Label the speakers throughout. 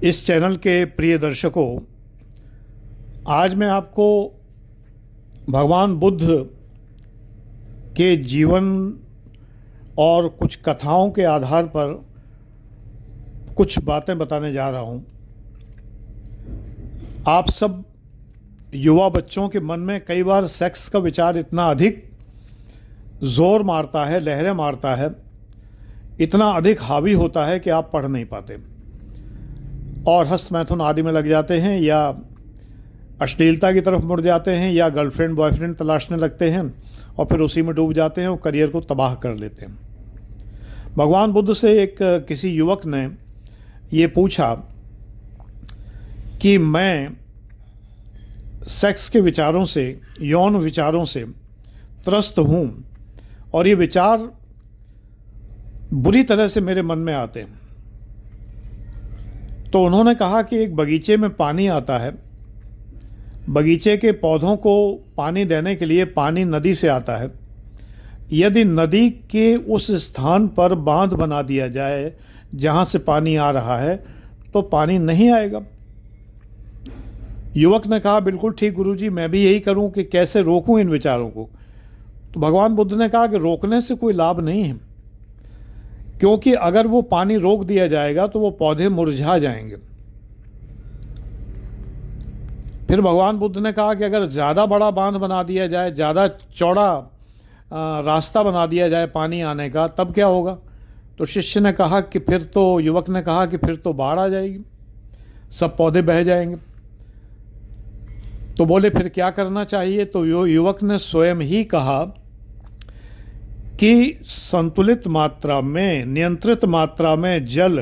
Speaker 1: इस चैनल के प्रिय दर्शकों, आज मैं आपको भगवान बुद्ध के जीवन और कुछ कथाओं के आधार पर कुछ बातें बताने जा रहा हूँ। आप सब युवा बच्चों के मन में कई बार सेक्स का विचार इतना अधिक जोर मारता है, लहरें मारता है, इतना अधिक हावी होता है कि आप पढ़ नहीं पाते और हस्त मैथुन आदि में लग जाते हैं या अश्लीलता की तरफ मुड़ जाते हैं या गर्लफ्रेंड बॉयफ्रेंड तलाशने लगते हैं और फिर उसी में डूब जाते हैं और करियर को तबाह कर लेते हैं। भगवान बुद्ध से एक किसी युवक ने ये पूछा कि मैं सेक्स के विचारों से, यौन विचारों से त्रस्त हूँ और ये विचार बुरी तरह से मेरे मन में आते हैं। तो उन्होंने कहा कि एक बगीचे में पानी आता है, बगीचे के पौधों को पानी देने के लिए पानी नदी से आता है। यदि नदी के उस स्थान पर बांध बना दिया जाए जहाँ से पानी आ रहा है तो पानी नहीं आएगा। युवक ने कहा, बिल्कुल ठीक गुरुजी, मैं भी यही करूं कि कैसे रोकूं इन विचारों को। तो भगवान बुद्ध ने कहा कि रोकने से कोई लाभ नहीं है, क्योंकि अगर वो पानी रोक दिया जाएगा तो वो पौधे मुरझा जाएंगे। फिर भगवान बुद्ध ने कहा कि अगर ज़्यादा बड़ा बांध बना दिया जाए, ज़्यादा चौड़ा रास्ता बना दिया जाए पानी आने का, तब क्या होगा? तो शिष्य ने कहा कि फिर तो, युवक ने कहा कि फिर तो बाढ़ आ जाएगी, सब पौधे बह जाएंगे। तो बोले फिर क्या करना चाहिए? तो युवक ने स्वयं ही कहा कि संतुलित मात्रा में, नियंत्रित मात्रा में जल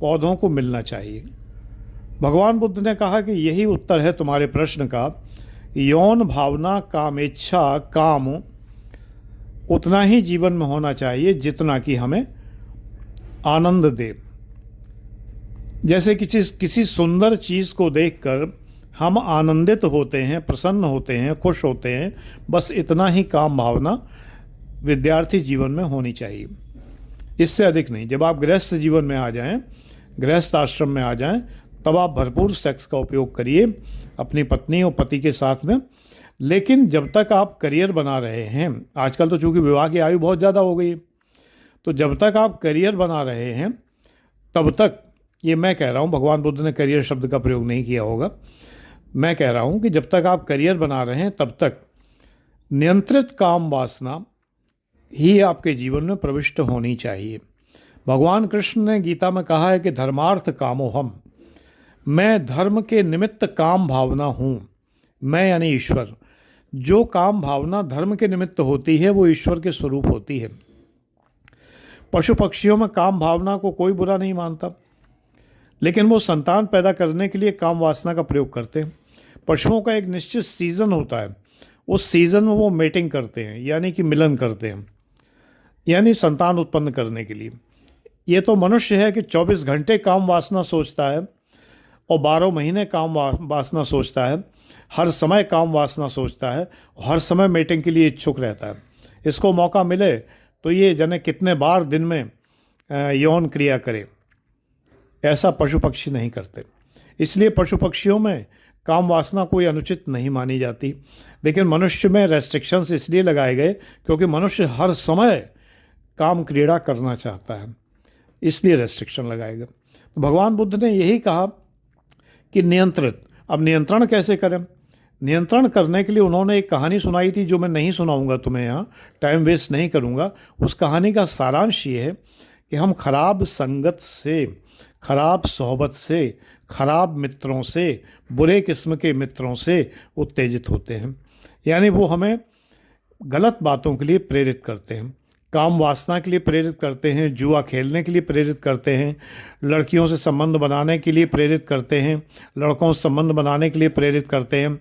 Speaker 1: पौधों को मिलना चाहिए। भगवान बुद्ध ने कहा कि यही उत्तर है तुम्हारे प्रश्न का। यौन भावना, कामेच्छा, काम उतना ही जीवन में होना चाहिए जितना कि हमें आनंद दे। जैसे किसी सुंदर चीज़ को देखकर हम आनंदित होते हैं, प्रसन्न होते हैं, खुश होते हैं, बस इतना ही काम भावना विद्यार्थी जीवन में होनी चाहिए, इससे अधिक नहीं। जब आप गृहस्थ जीवन में आ जाएं, गृहस्थ आश्रम में आ जाएं, तब आप भरपूर सेक्स का उपयोग करिए अपनी पत्नी और पति के साथ में। लेकिन जब तक आप करियर बना रहे हैं, आजकल तो चूँकि विवाह की आयु बहुत ज़्यादा हो गई, तो जब तक आप करियर बना रहे हैं तब तक, ये मैं कह रहा हूँ, भगवान बुद्ध ने करियर शब्द का प्रयोग नहीं किया होगा, मैं कह रहा हूँ कि जब तक आप करियर बना रहे हैं तब तक नियंत्रित काम वासना ही आपके जीवन में प्रविष्ट होनी चाहिए। भगवान कृष्ण ने गीता में कहा है कि धर्मार्थ कामोहम, मैं धर्म के निमित्त काम भावना हूँ। मैं यानी ईश्वर। जो काम भावना धर्म के निमित्त होती है वो ईश्वर के स्वरूप होती है। पशु पक्षियों में काम भावना को कोई बुरा नहीं मानता, लेकिन वो संतान पैदा करने के लिए काम वासना का प्रयोग करते हैं। पशुओं का एक निश्चित सीज़न होता है, उस सीज़न में वो मेटिंग करते हैं, यानी कि मिलन करते हैं, यानी संतान उत्पन्न करने के लिए। ये तो मनुष्य है कि 24 घंटे काम वासना सोचता है और 12 महीने काम वासना सोचता है, हर समय काम वासना सोचता है, हर समय मेटिंग के लिए इच्छुक रहता है। इसको मौका मिले तो ये जाने कितने बार दिन में यौन क्रिया करे। ऐसा पशु पक्षी नहीं करते। इसलिए पशु पक्षियों में काम वासना कोई अनुचित नहीं मानी जाती, लेकिन मनुष्य में रेस्ट्रिक्शंस इसलिए लगाए गए क्योंकि मनुष्य हर समय काम क्रीड़ा करना चाहता है, इसलिए रेस्ट्रिक्शन लगाए गए। तो भगवान बुद्ध ने यही कहा कि नियंत्रित। अब नियंत्रण कैसे करें? नियंत्रण करने के लिए उन्होंने एक कहानी सुनाई थी जो मैं नहीं सुनाऊंगा तुम्हें, यहाँ टाइम वेस्ट नहीं करूँगा। उस कहानी का सारांश ये है कि हम खराब संगत से, खराब सोहबत से, खराब मित्रों से, बुरे किस्म के मित्रों से उत्तेजित होते हैं, यानी वो हमें गलत बातों के लिए प्रेरित करते हैं, काम वासना के लिए प्रेरित करते हैं, जुआ खेलने के लिए प्रेरित करते हैं, लड़कियों से संबंध बनाने के लिए प्रेरित करते हैं, लड़कों से संबंध बनाने के लिए प्रेरित करते हैं।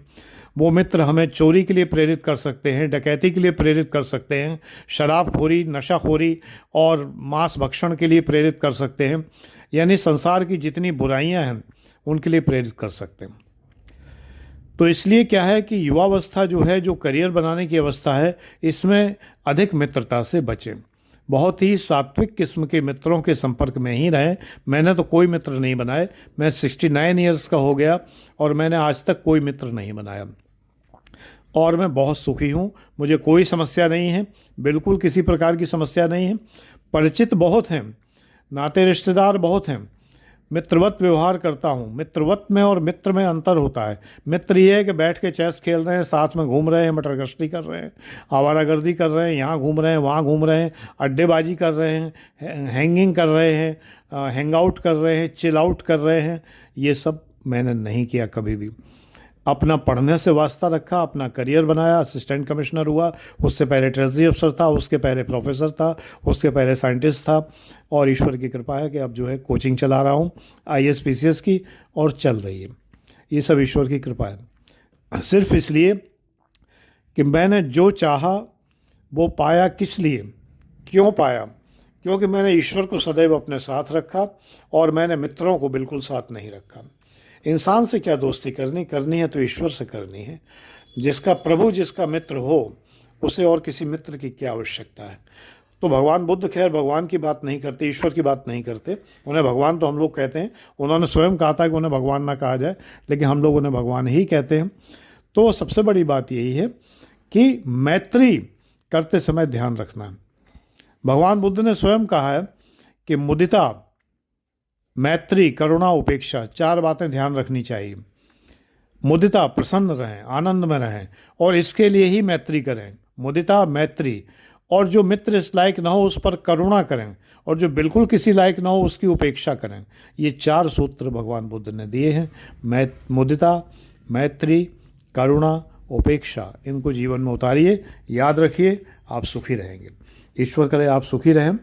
Speaker 1: वो मित्र हमें चोरी के लिए प्रेरित कर सकते हैं, डकैती के लिए प्रेरित कर सकते हैं, शराबखोरी, नशाखोरी और मांस भक्षण के लिए प्रेरित कर सकते हैं, यानी संसार की जितनी बुराइयां हैं उनके लिए प्रेरित कर सकते हैं। तो इसलिए क्या है कि युवावस्था जो है, जो करियर बनाने की अवस्था है, इसमें अधिक मित्रता से बचें। बहुत ही सात्विक किस्म के मित्रों के संपर्क में ही रहें। मैंने तो कोई मित्र नहीं बनाए। मैं 69 ईयर्स का हो गया और मैंने आज तक कोई मित्र नहीं बनाया और मैं बहुत सुखी हूँ। मुझे कोई समस्या नहीं है, बिल्कुल किसी प्रकार की समस्या नहीं है। परिचित बहुत हैं, नाते रिश्तेदार बहुत हैं, मित्रवत व्यवहार करता हूँ। मित्रवत में और मित्र में अंतर होता है। मित्र ये है कि बैठ के चेस खेल रहे हैं, साथ में घूम रहे हैं, मटर गश्ती कर रहे हैं, आवारागर्दी कर रहे हैं, यहाँ घूम रहे हैं, वहाँ घूम रहे हैं, अड्डेबाजी कर रहे हैं, हैंगिंग कर रहे हैं, हैंग आउट कर रहे हैं, चिल आउट कर रहे हैं। ये सब मैंने नहीं किया कभी भी। अपना पढ़ने से वास्ता रखा, अपना करियर बनाया, असिस्टेंट कमिश्नर हुआ, उससे पहले ट्रेजरी अफसर था, उसके पहले प्रोफेसर था, उसके पहले साइंटिस्ट था और ईश्वर की कृपा है कि अब जो है कोचिंग चला रहा हूँ IAS PCS की और चल रही है। ये सब ईश्वर की कृपा है। सिर्फ इसलिए कि मैंने जो चाहा वो पाया। किस लिए, क्यों पाया? क्योंकि मैंने ईश्वर को सदैव अपने साथ रखा और मैंने मित्रों को बिल्कुल साथ नहीं रखा। इंसान से क्या दोस्ती करनी है तो ईश्वर से करनी है। जिसका प्रभु जिसका मित्र हो उसे और किसी मित्र की क्या आवश्यकता है। तो भगवान बुद्ध खैर भगवान की बात नहीं करते, ईश्वर की बात नहीं करते। उन्हें भगवान तो हम लोग कहते हैं। उन्होंने स्वयं कहा था कि उन्हें भगवान ना कहा जाए, लेकिन हम लोग उन्हें भगवान ही कहते हैं। तो सबसे बड़ी बात यही है कि मैत्री करते समय ध्यान रखना। भगवान बुद्ध ने स्वयं कहा है कि मुदिता, मैत्री, करुणा, उपेक्षा, 4 बातें ध्यान रखनी चाहिए। मुदिता, प्रसन्न रहें, आनंद में रहें और इसके लिए ही मैत्री करें। मुदिता, मैत्री, और जो मित्र इस लायक ना हो उस पर करुणा करें और जो बिल्कुल किसी लायक ना हो उसकी उपेक्षा करें। ये 4 सूत्र भगवान बुद्ध ने दिए हैं। मुदिता, मैत्री, करुणा, उपेक्षा, इनको जीवन में उतारिए, याद रखिए, आप सुखी रहेंगे। ईश्वर करे आप सुखी रहें।